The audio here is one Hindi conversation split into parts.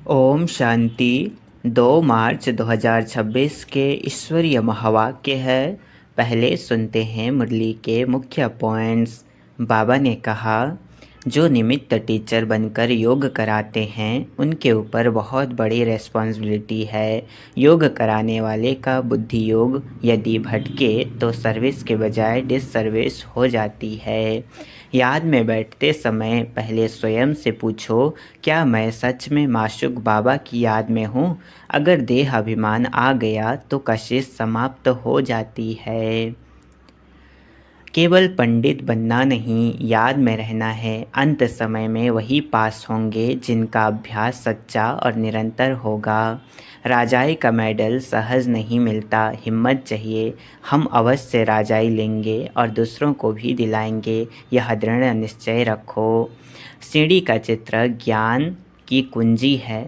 ओम शांति। 2 मार्च 2026 के ईश्वरीय महावाक्य है। पहले सुनते हैं मुरली के मुख्य पॉइंट्स। बाबा ने कहा, जो निमित्त टीचर बनकर योग कराते हैं उनके ऊपर बहुत बड़ी रिस्पॉन्सिबिलिटी है। योग कराने वाले का बुद्धि योग यदि भटके तो सर्विस के बजाय डिससर्विस हो जाती है। याद में बैठते समय पहले स्वयं से पूछो, क्या मैं सच में माशूक बाबा की याद में हूँ? अगर देह अभिमान आ गया तो कशिश समाप्त हो जाती है। केवल पंडित बनना नहीं, याद में रहना है। अंत समय में वही पास होंगे जिनका अभ्यास सच्चा और निरंतर होगा। राजाई का मेडल सहज नहीं मिलता, हिम्मत चाहिए। हम अवश्य राजाई लेंगे और दूसरों को भी दिलाएंगे, यह दृढ़ निश्चय रखो। सीढ़ी का चित्र ज्ञान की कुंजी है।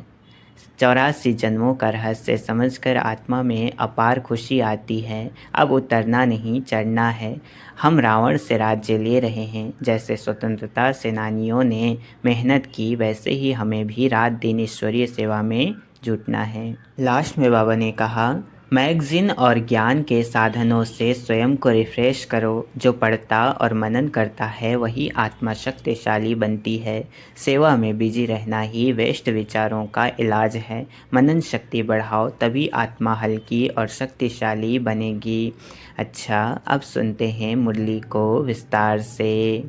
84 जन्मों का रहस्य समझकर आत्मा में अपार खुशी आती है। अब उतरना नहीं, चढ़ना है। हम रावण से राज्य ले रहे हैं। जैसे स्वतंत्रता सेनानियों ने मेहनत की, वैसे ही हमें भी रात दिन ईश्वरीय सेवा में जुटना है। लास्ट में बाबा ने कहा, मैगज़ीन और ज्ञान के साधनों से स्वयं को रिफ्रेश करो। जो पढ़ता और मनन करता है वही आत्मा शक्तिशाली बनती है। सेवा में बिजी रहना ही वेस्ट विचारों का इलाज है। मनन शक्ति बढ़ाओ, तभी आत्मा हल्की और शक्तिशाली बनेगी। अच्छा, अब सुनते हैं मुरली को विस्तार से।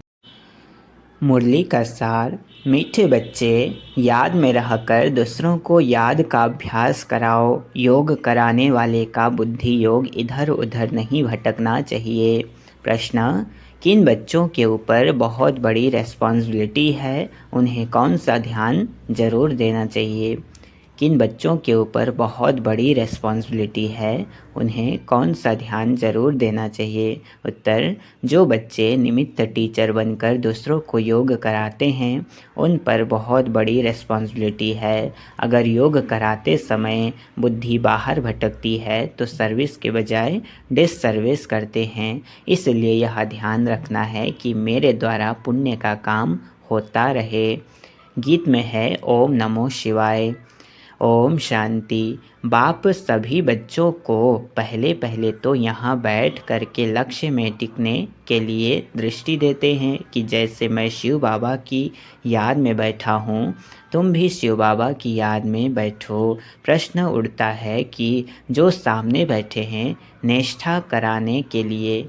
मुरली का सार। मीठे बच्चे, याद में रहकर दूसरों को याद का अभ्यास कराओ। योग कराने वाले का बुद्धि योग इधर उधर नहीं भटकना चाहिए। प्रश्न, किन बच्चों के ऊपर बहुत बड़ी रिस्पॉन्सिबिलिटी है, उन्हें कौन सा ध्यान ज़रूर देना चाहिए? किन बच्चों के ऊपर बहुत बड़ी रिस्पॉन्सिबिलिटी है, उन्हें कौन सा ध्यान ज़रूर देना चाहिए? उत्तर, जो बच्चे निमित्त टीचर बनकर दूसरों को योग कराते हैं उन पर बहुत बड़ी रिस्पॉन्सिबिलिटी है। अगर योग कराते समय बुद्धि बाहर भटकती है तो सर्विस के बजाय डिससर्विस करते हैं। इसलिए यह ध्यान रखना है कि मेरे द्वारा पुण्य का काम होता रहे। गीत में है, ओम नमो शिवाय। ओम शांति। बाप सभी बच्चों को पहले पहले तो यहाँ बैठ कर के लक्ष्य में टिकने के लिए दृष्टि देते हैं कि जैसे मैं शिव बाबा की याद में बैठा हूँ, तुम भी शिव बाबा की याद में बैठो। प्रश्न उठता है कि जो सामने बैठे हैं निष्ठा कराने के लिए,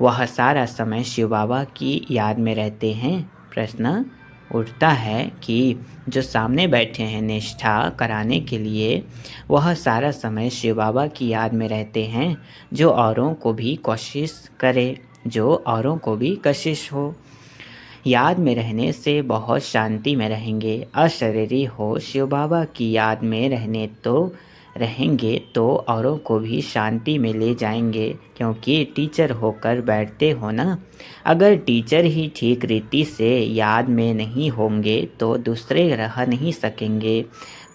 वह सारा समय शिव बाबा की याद में रहते हैं? प्रश्न उठता है कि जो सामने बैठे हैं निष्ठा कराने के लिए, वह सारा समय शिव बाबा की याद में रहते हैं? जो औरों को भी कोशिश करे, जो औरों को भी कशिश हो। याद में रहने से बहुत शांति में रहेंगे। अशरीरी हो, शिव बाबा की याद में रहेंगे तो औरों को भी शांति में ले जाएंगे, क्योंकि टीचर होकर बैठते हो ना। अगर टीचर ही ठीक रीति से याद में नहीं होंगे तो दूसरे रह नहीं सकेंगे।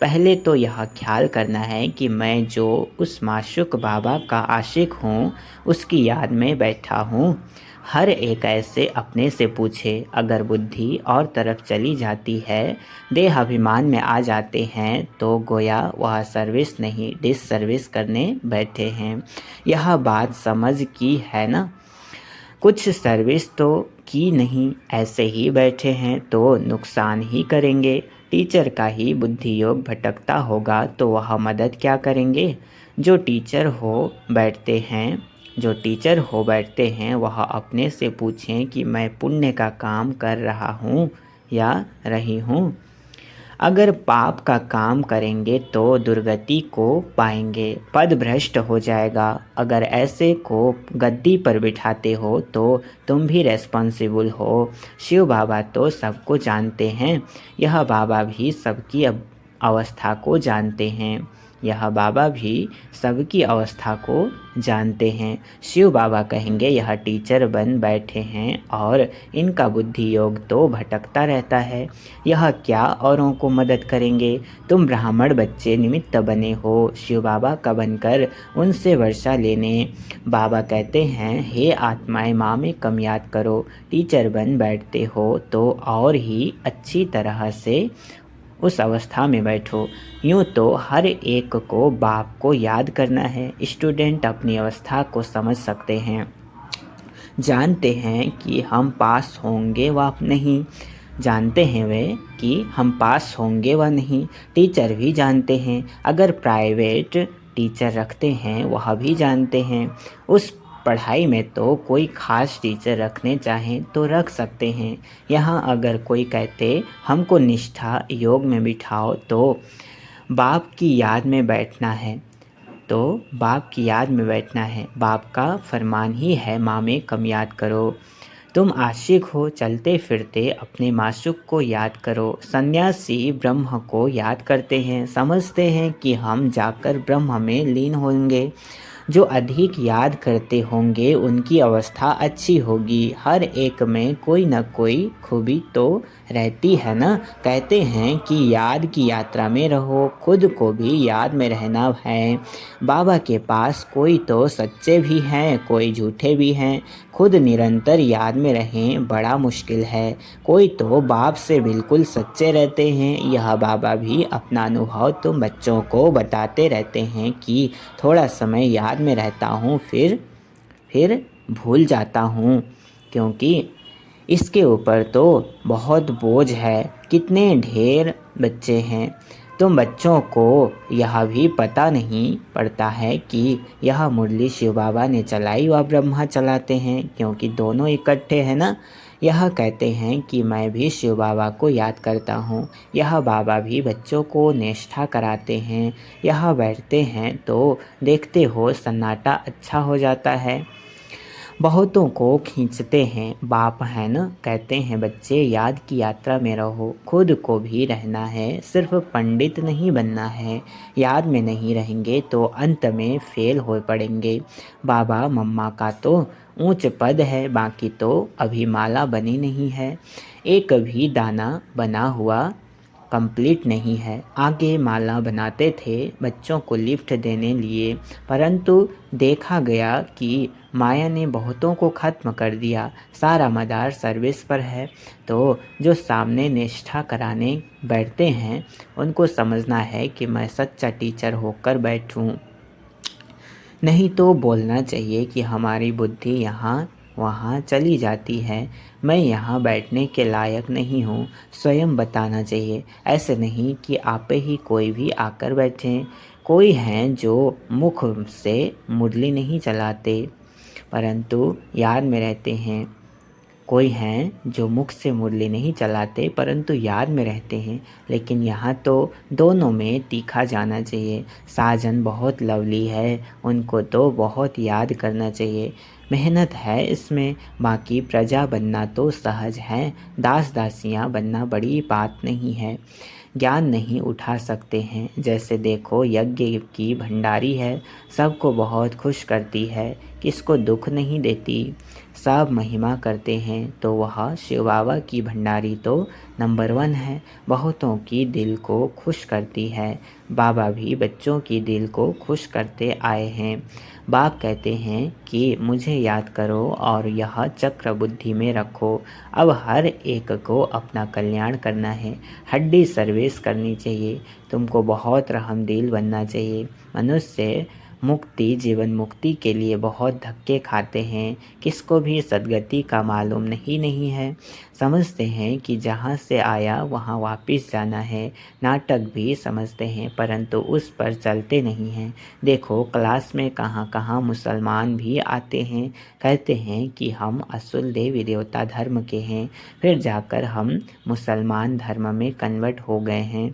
पहले तो यह ख्याल करना है कि मैं जो उस माशूक बाबा का आशिक हूँ उसकी याद में बैठा हूँ। हर एक ऐसे अपने से पूछे। अगर बुद्धि और तरफ चली जाती है, देह अभिमान में आ जाते हैं, तो गोया वह सर्विस नहीं डिससर्विस करने बैठे हैं। यह बात समझ की है ना? कुछ सर्विस तो की नहीं, ऐसे ही बैठे हैं तो नुकसान ही करेंगे। टीचर का ही बुद्धि योग भटकता होगा तो वह मदद क्या करेंगे? जो टीचर हो बैठते हैं वह अपने से पूछें कि मैं पुण्य का काम कर रहा हूँ या रही हूँ। अगर पाप का काम करेंगे तो दुर्गति को पाएंगे, पद भ्रष्ट हो जाएगा। अगर ऐसे को गद्दी पर बिठाते हो तो तुम भी रेस्पॉन्सिबल हो। शिव बाबा तो सबको जानते हैं, यह बाबा भी सबकी अवस्था को जानते हैं। यह बाबा भी सबकी अवस्था को जानते हैं। शिव बाबा कहेंगे यह टीचर बन बैठे हैं और इनका बुद्धि योग तो भटकता रहता है, यह क्या औरों को मदद करेंगे? तुम ब्राह्मण बच्चे निमित्त बने हो शिव बाबा का बनकर उनसे वर्षा लेने। बाबा कहते हैं, हे आत्माएं, माँ में कम याद करो। टीचर बन बैठते हो तो और ही अच्छी तरह से उस अवस्था में बैठो। यूँ तो हर एक को बाप को याद करना है। स्टूडेंट अपनी अवस्था को समझ सकते हैं, जानते हैं कि हम पास होंगे व नहीं, जानते हैं वे कि हम पास होंगे व नहीं। टीचर भी जानते हैं, अगर प्राइवेट टीचर रखते हैं वह भी जानते हैं। उस पढ़ाई में तो कोई ख़ास टीचर रखने चाहें तो रख सकते हैं। यहाँ अगर कोई कहते हमको निष्ठा योग में बिठाओ तो बाप की याद में बैठना है, तो बाप की याद में बैठना है। बाप का फरमान ही है, माँ में कम याद करो। तुम आशिक हो चलते फिरते अपने माशूक को याद करो। सन्यासी ब्रह्म को याद करते हैं, समझते हैं कि हम जाकर ब्रह्म में लीन होंगे। जो अधिक याद करते होंगे उनकी अवस्था अच्छी होगी। हर एक में कोई न कोई खूबी तो रहती है ना। कहते हैं कि याद की यात्रा में रहो, खुद को भी याद में रहना है। बाबा के पास कोई तो सच्चे भी हैं, कोई झूठे भी हैं। खुद निरंतर याद में रहें बड़ा मुश्किल है। कोई तो बाप से बिल्कुल सच्चे रहते हैं। यह बाबा भी अपना अनुभव तुम बच्चों को बताते रहते हैं कि थोड़ा समय याद में रहता हूँ, फिर भूल जाता हूँ, क्योंकि इसके ऊपर तो बहुत बोझ है। कितने ढेर बच्चे हैं। तुम बच्चों को यह भी पता नहीं पड़ता है कि यह मुरली शिव बाबा ने चलाई व ब्रह्मा चलाते हैं, क्योंकि दोनों इकट्ठे हैं ना। यह कहते हैं कि मैं भी शिव बाबा को याद करता हूँ। यह बाबा भी बच्चों को निष्ठा कराते हैं। यह बैठते हैं तो देखते हो सन्नाटा अच्छा हो जाता है। बहुतों को खींचते हैं, बाप है न। कहते हैं बच्चे याद की यात्रा में रहो, खुद को भी रहना है, सिर्फ पंडित नहीं बनना है। याद में नहीं रहेंगे तो अंत में फेल हो पड़ेंगे। बाबा मम्मा का तो ऊंच पद है, बाकी तो अभी माला बनी नहीं है। एक भी दाना बना हुआ कंप्लीट नहीं है। आगे माला बनाते थे बच्चों को लिफ्ट देने लिए, परंतु देखा गया कि माया ने बहुतों को ख़त्म कर दिया। सारा मदार सर्विस पर है। तो जो सामने निष्ठा कराने बैठते हैं उनको समझना है कि मैं सच्चा टीचर होकर बैठूं। नहीं तो बोलना चाहिए कि हमारी बुद्धि यहाँ वहाँ चली जाती है, मैं यहाँ बैठने के लायक नहीं हूँ। स्वयं बताना चाहिए, ऐसे नहीं कि आप ही कोई भी आकर बैठें। कोई हैं जो मुख से मुरली नहीं चलाते परंतु याद में रहते हैं। कोई हैं जो मुख से मुरली नहीं चलाते परंतु याद में रहते हैं। लेकिन यहाँ तो दोनों में तीखा जाना चाहिए। साजन बहुत लवली है, उनको तो बहुत याद करना चाहिए। मेहनत है इसमें, बाकी प्रजा बनना तो सहज है। दास दासियाँ बनना बड़ी बात नहीं है। ज्ञान नहीं उठा सकते हैं। जैसे देखो यज्ञ की भंडारी है, सबको बहुत खुश करती है, किसको दुख नहीं देती। सब महिमा करते हैं तो वह शिव बाबा की भंडारी तो नंबर 1 है। बहुतों की दिल को खुश करती है। बाबा भी बच्चों की दिल को खुश करते आए हैं। बाप कहते हैं कि मुझे याद करो और यह चक्र बुद्धि में रखो। अब हर एक को अपना कल्याण करना है, हड्डी सर्विस करनी चाहिए। तुमको बहुत रहमदिल बनना चाहिए। मनुष्य मुक्ति जीवन मुक्ति के लिए बहुत धक्के खाते हैं, किसको भी सद्गति का मालूम नहीं है। समझते हैं कि जहाँ से आया वहाँ वापस जाना है। नाटक भी समझते हैं परंतु उस पर चलते नहीं हैं। देखो क्लास में कहाँ कहाँ मुसलमान भी आते हैं, कहते हैं कि हम असुल देवी देवता धर्म के हैं, फिर जाकर हम मुसलमान धर्म में कन्वर्ट हो गए हैं।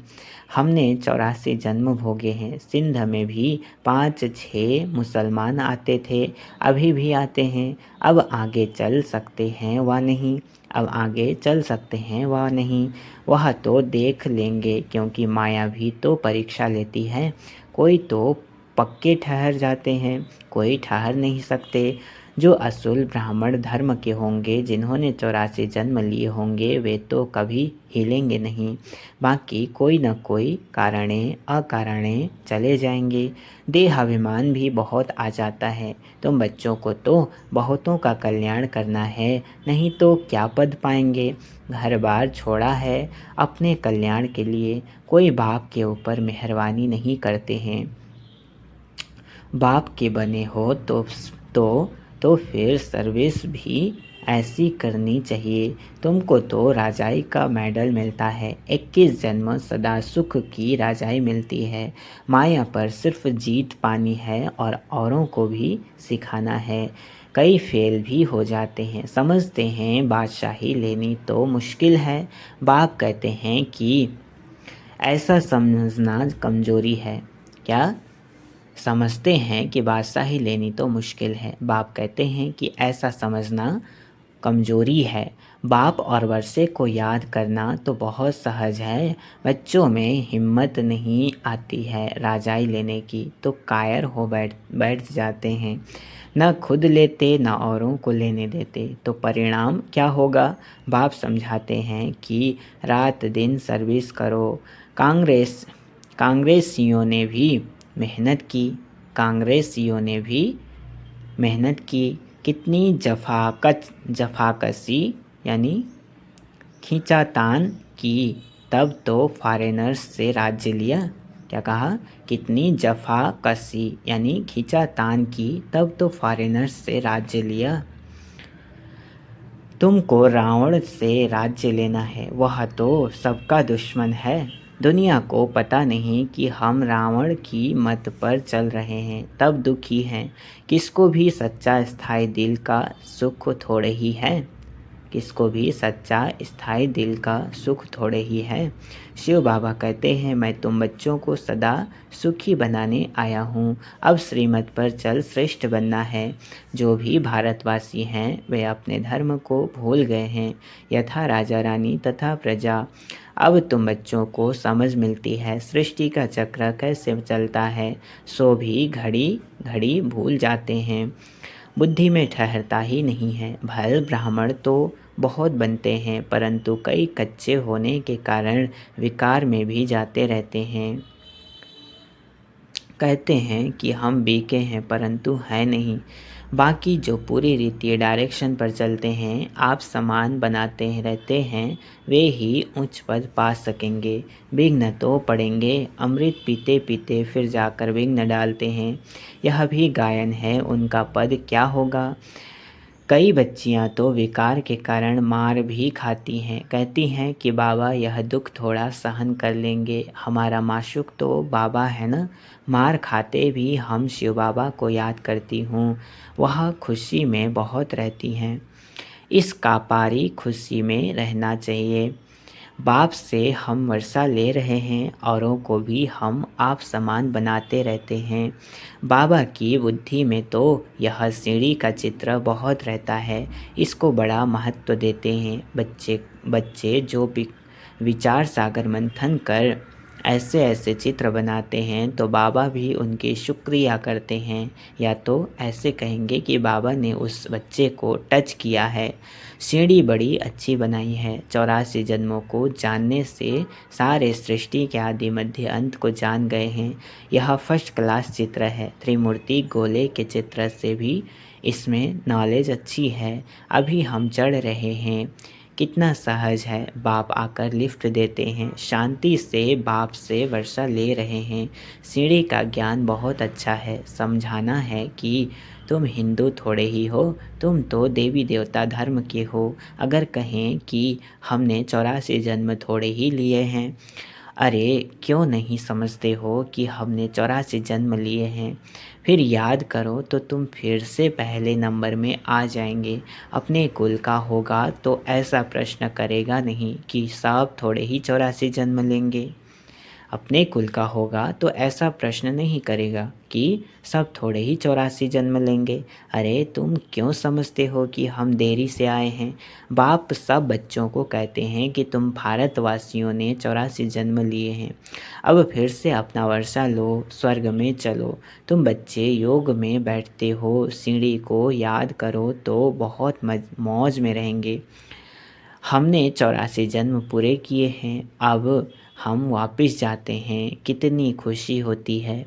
हमने 84 जन्म भोगे हैं। सिंध में भी 5-6 मुसलमान आते थे, अभी भी आते हैं। अब आगे चल सकते हैं व नहीं, अब आगे चल सकते हैं व नहीं, वह तो देख लेंगे, क्योंकि माया भी तो परीक्षा लेती है। कोई तो पक्के ठहर जाते हैं, कोई ठहर नहीं सकते। जो असूल ब्राह्मण धर्म के होंगे, जिन्होंने 84 जन्म लिए होंगे, वे तो कभी हिलेंगे नहीं। बाकी कोई न कोई कारणे अकारणे चले जाएंगे। देहाभिमान भी बहुत आ जाता है। तुम बच्चों को तो बहुतों का कल्याण करना है, नहीं तो क्या पद पाएंगे। घर बार छोड़ा है अपने कल्याण के लिए। कोई बाप के ऊपर मेहरबानी नहीं करते हैं। बाप के बने हो तो फिर सर्विस भी ऐसी करनी चाहिए। तुमको तो राजाई का मेडल मिलता है। 21 जन्म सदा सुख की राजाई मिलती है। माया पर सिर्फ जीत पानी है और औरों को भी सिखाना है। कई फेल भी हो जाते हैं। समझते हैं बादशाही लेनी तो मुश्किल है। बाप कहते हैं कि ऐसा समझना कमजोरी है। क्या समझते हैं कि बादशाही लेनी तो मुश्किल है। बाप कहते हैं कि ऐसा समझना कमजोरी है। बाप और वर्षे को याद करना तो बहुत सहज है। बच्चों में हिम्मत नहीं आती है राजाई लेने की, तो कायर हो बैठ जाते हैं। न खुद लेते न औरों को लेने देते, तो परिणाम क्या होगा। बाप समझाते हैं कि रात दिन सर्विस करो। कांग्रेस कांग्रेसियों ने भी मेहनत की। कांग्रेसियों ने भी मेहनत की। कितनी जफाकसी यानी खींचातान की, तब तो फॉरेनर्स से राज्य लिया। क्या कहा? कितनी जफाकसी यानी खींचातान की, तब तो फॉरेनर्स से राज्य लिया। तुमको रावण से राज्य लेना है, वह तो सबका दुश्मन है। दुनिया को पता नहीं कि हम रावण की मत पर चल रहे हैं, तब दुखी हैं। किसको भी सच्चा स्थायी दिल का सुख थोड़े ही है। किसको भी सच्चा स्थायी दिल का सुख थोड़े ही है। शिव बाबा कहते हैं, मैं तुम बच्चों को सदा सुखी बनाने आया हूँ। अब श्रीमत पर चल श्रेष्ठ बनना है। जो भी भारतवासी हैं वे अपने धर्म को भूल गए हैं, यथा राजा रानी तथा प्रजा। अब तुम बच्चों को समझ मिलती है सृष्टि का चक्र कैसे चलता है। सो भी घड़ी घड़ी भूल जाते हैं। बुद्धि में ठहरता ही नहीं है। भले ब्राह्मण तो बहुत बनते हैं, परंतु कई कच्चे होने के कारण विकार में भी जाते रहते हैं। कहते हैं कि हम बीके हैं, परंतु है नहीं। बाकी जो पूरी रीति डायरेक्शन पर चलते हैं, आप समान बनाते रहते हैं, वे ही उच्च पद पा सकेंगे। विघ्न तो पड़ेंगे। अमृत पीते पीते फिर जाकर विघ्न डालते हैं। यह भी गायन है, उनका पद क्या होगा। कई बच्चियां तो विकार के कारण मार भी खाती हैं। कहती हैं कि बाबा यह दुख थोड़ा सहन कर लेंगे, हमारा माशूक तो बाबा है ना। मार खाते भी हम शिव बाबा को याद करती हूँ, वह खुशी में बहुत रहती हैं। इस कापारी खुशी में रहना चाहिए। बाप से हम वर्षा ले रहे हैं, औरों को भी हम आप समान बनाते रहते हैं। बाबा की बुद्धि में तो यह सीढ़ी का चित्र बहुत रहता है, इसको बड़ा महत्व देते हैं। बच्चे जो विचार सागर मंथन कर ऐसे ऐसे चित्र बनाते हैं, तो बाबा भी उनकी शुक्रिया करते हैं, या तो ऐसे कहेंगे कि बाबा ने उस बच्चे को टच किया है। सीढ़ी बड़ी अच्छी बनाई है। 84 जन्मों को जानने से सारे सृष्टि के आदि मध्य अंत को जान गए हैं। यह फर्स्ट क्लास चित्र है। त्रिमूर्ति गोले के चित्र से भी इसमें नॉलेज अच्छी है। अभी हम चढ़ रहे हैं, कितना सहज है। बाप आकर लिफ्ट देते हैं, शांति से बाप से वर्षा ले रहे हैं। सीढ़ी का ज्ञान बहुत अच्छा है। समझाना है कि तुम हिंदू थोड़े ही हो, तुम तो देवी देवता धर्म के हो। अगर कहें कि हमने 84 जन्म थोड़े ही लिए हैं, अरे क्यों नहीं समझते हो कि हमने 84 जन्म लिए हैं। फिर याद करो तो तुम फिर से पहले नंबर में आ जाएंगे। अपने कुल का होगा तो ऐसा प्रश्न करेगा नहीं कि सब थोड़े ही 84 जन्म लेंगे। अपने कुल का होगा तो ऐसा प्रश्न नहीं करेगा कि सब थोड़े ही 84 जन्म लेंगे। अरे तुम क्यों समझते हो कि हम देरी से आए हैं? बाप सब बच्चों को कहते हैं कि तुम भारतवासियों ने 84 जन्म लिए हैं। अब फिर से अपना वर्षा लो, स्वर्ग में चलो। तुम बच्चे योग में बैठते हो, सीढ़ी को याद करो तो बहुत मौज में रहेंगे। हमने 84 जन्म पूरे किए हैं, अब हम वापस जाते हैं, कितनी खुशी होती है।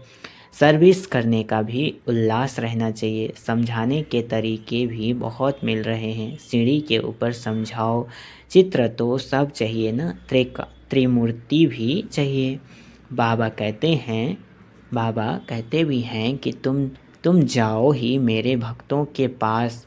सर्विस करने का भी उल्लास रहना चाहिए। समझाने के तरीके भी बहुत मिल रहे हैं। सीढ़ी के ऊपर समझाओ, चित्र तो सब चाहिए ना, त्रिमूर्ति भी चाहिए। बाबा कहते हैं, बाबा कहते भी हैं कि तुम जाओ ही मेरे भक्तों के पास,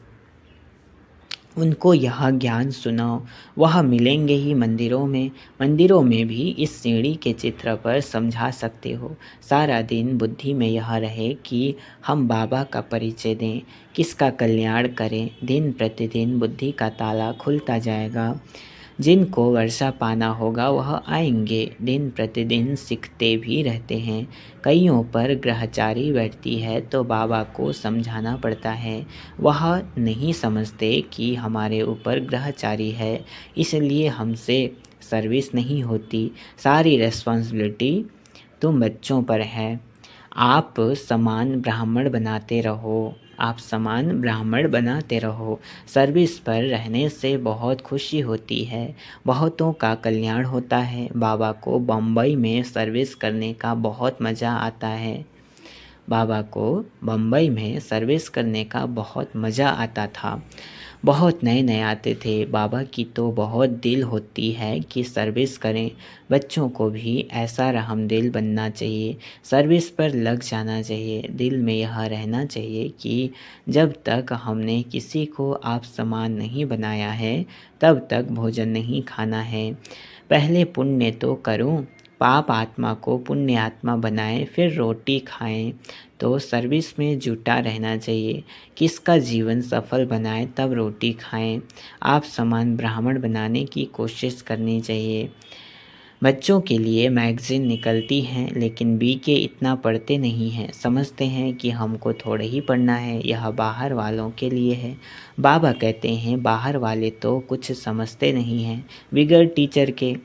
उनको यह ज्ञान सुनाओ। वह मिलेंगे ही मंदिरों में। मंदिरों में भी इस सीढ़ी के चित्र पर समझा सकते हो। सारा दिन बुद्धि में यह रहे कि हम बाबा का परिचय दें, किसका कल्याण करें। दिन प्रतिदिन बुद्धि का ताला खुलता जाएगा। जिनको वर्षा पाना होगा वह आएंगे। दिन प्रतिदिन सीखते भी रहते हैं। कईयों पर ग्रहचारी बैठती है तो बाबा को समझाना पड़ता है। वह नहीं समझते कि हमारे ऊपर ग्रहचारी है, इसलिए हमसे सर्विस नहीं होती। सारी रिस्पॉन्सिबिलिटी तुम बच्चों पर है। आप समान ब्राह्मण बनाते रहो, आप समान ब्राह्मण बनाते रहो। सर्विस पर रहने से बहुत खुशी होती है, बहुतों का कल्याण होता है। बाबा को बम्बई में सर्विस करने का बहुत मज़ा आता है। बाबा को बम्बई में सर्विस करने का बहुत मज़ा आता था। बहुत नए नए आते थे। बाबा की तो बहुत दिल होती है कि सर्विस करें। बच्चों को भी ऐसा रहमदिल बनना चाहिए, सर्विस पर लग जाना चाहिए। दिल में यह रहना चाहिए कि जब तक हमने किसी को आप समान नहीं बनाया है तब तक भोजन नहीं खाना है। पहले पुण्य तो करूं, पाप आत्मा को पुण्य आत्मा बनाएं, फिर रोटी खाएं। तो सर्विस में जुटा रहना चाहिए। किसका जीवन सफल बनाए तब रोटी खाएं। आप समान ब्राह्मण बनाने की कोशिश करनी चाहिए। बच्चों के लिए मैगज़ीन निकलती हैं लेकिन बीके इतना पढ़ते नहीं हैं। समझते हैं कि हमको थोड़े ही पढ़ना है, यह बाहर वालों के लिए है। बाबा कहते हैं बाहर वाले तो कुछ समझते नहीं हैं बिगड़ टीचर के।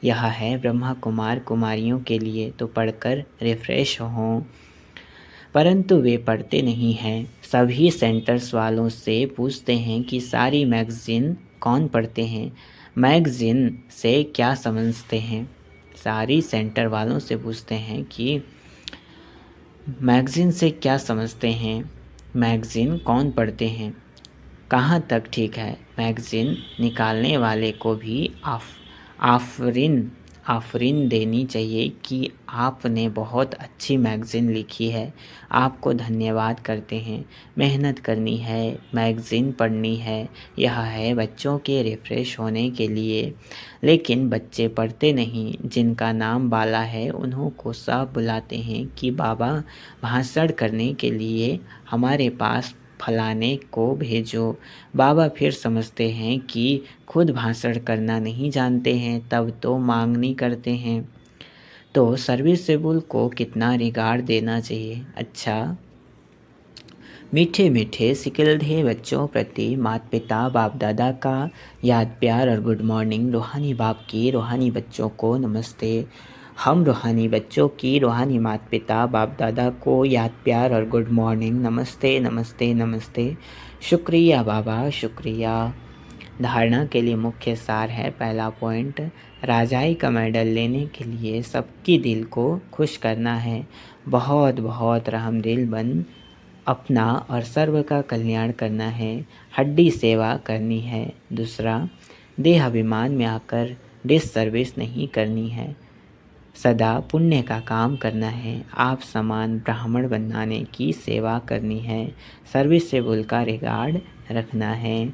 यह है ब्रह्मा कुमार कुमारियों के लिए, तो पढ़कर रिफ़्रेश हों। परंतु वे पढ़ते नहीं हैं। सभी सेंटर्स वालों से पूछते हैं कि सारी मैगज़ीन कौन पढ़ते हैं, मैगज़ीन से क्या समझते हैं। सारी सेंटर वालों से पूछते हैं कि मैगज़ीन से क्या समझते हैं, मैगज़ीन कौन पढ़ते हैं। कहाँ तक ठीक है। मैगज़ीन निकालने वाले को भी आफरीन आफरीन देनी चाहिए कि आपने बहुत अच्छी मैगज़ीन लिखी है, आपको धन्यवाद करते हैं। मेहनत करनी है, मैगज़ीन पढ़नी है, यह है बच्चों के रिफ़्रेश होने के लिए। लेकिन बच्चे पढ़ते नहीं। जिनका नाम बाला है उन्हों को सब बुलाते हैं कि बाबा भाषण करने के लिए हमारे पास फलाने को भेजो। बाबा फिर समझते हैं कि खुद भाषण करना नहीं जानते हैं, तब तो मांगनी करते हैं। तो सर्विसेबल को कितना रिगार्ड देना चाहिए। अच्छा, मीठे मीठे सिकिलधे बच्चों प्रति माता पिता बाप दादा का याद प्यार और गुड मॉर्निंग। रूहानी बाप की रूहानी बच्चों को नमस्ते। हम रूहानी बच्चों की रूहानी माता पिता बाप दादा को याद प्यार और गुड मॉर्निंग। नमस्ते नमस्ते नमस्ते। शुक्रिया बाबा, शुक्रिया। धारणा के लिए मुख्य सार है। पहला पॉइंट, राजाई का मेडल लेने के लिए सबकी दिल को खुश करना है। बहुत बहुत रहमदिल बन अपना और सर्व का कल्याण करना है। हड्डी सेवा करनी है। दूसरा, देह अभिमान में आकर डिससर्विस नहीं करनी है, सदा पुण्य का काम करना है। आप समान ब्राह्मण बनाने की सेवा करनी है। सर्विसेबल का रिगार्ड रखना है।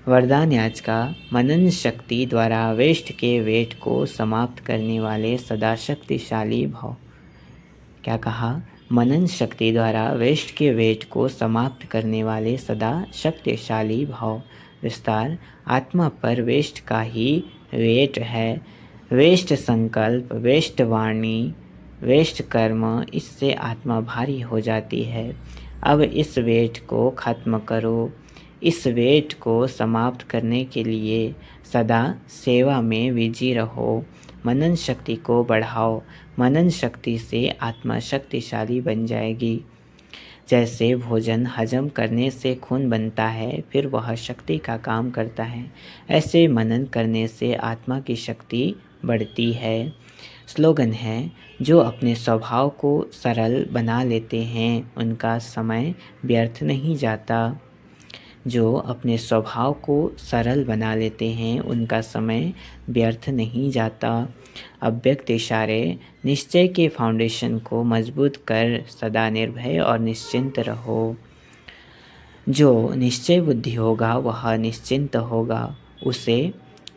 वरदान आज का, मनन शक्ति द्वारा वेस्ट के वेट को समाप्त करने वाले सदा शक्तिशाली भाव। क्या कहा? मनन शक्ति द्वारा वेस्ट के वेट को समाप्त करने वाले सदा शक्तिशाली भाव। विस्तार, आत्मा पर वेस्ट का ही वेट है। वेष्ट संकल्प, वेष्ट वाणी, वेष्ट कर्म, इससे आत्मा भारी हो जाती है। अब इस वेट को खत्म करो। इस वेट को समाप्त करने के लिए सदा सेवा में बिजी रहो। मनन शक्ति को बढ़ाओ। मनन शक्ति से आत्मा शक्तिशाली बन जाएगी। जैसे भोजन हजम करने से खून बनता है, फिर वह शक्ति का काम करता है, ऐसे मनन करने से आत्मा की शक्ति बढ़ती है। स्लोगन है, जो अपने स्वभाव को सरल बना लेते हैं उनका समय व्यर्थ नहीं जाता। जो अपने स्वभाव को सरल बना लेते हैं उनका समय व्यर्थ नहीं जाता। अव्यक्त इशारे, निश्चय के फाउंडेशन को मजबूत कर सदा निर्भय और निश्चिंत रहो। जो निश्चय बुद्धि होगा वह निश्चिंत होगा। उसे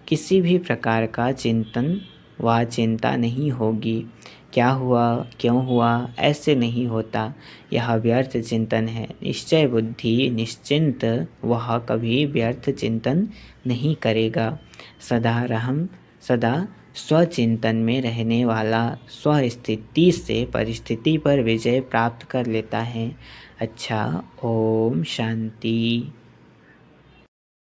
किसी भी प्रकार का चिंतन व चिंता नहीं होगी। क्या हुआ, क्यों हुआ, ऐसे नहीं होता। यह व्यर्थ चिंतन है। निश्चय बुद्धि निश्चिंत, वह कभी व्यर्थ चिंतन नहीं करेगा। सदा स्वचिंतन में रहने वाला स्वस्थिति से परिस्थिति पर विजय प्राप्त कर लेता है। अच्छा, ओम शांति।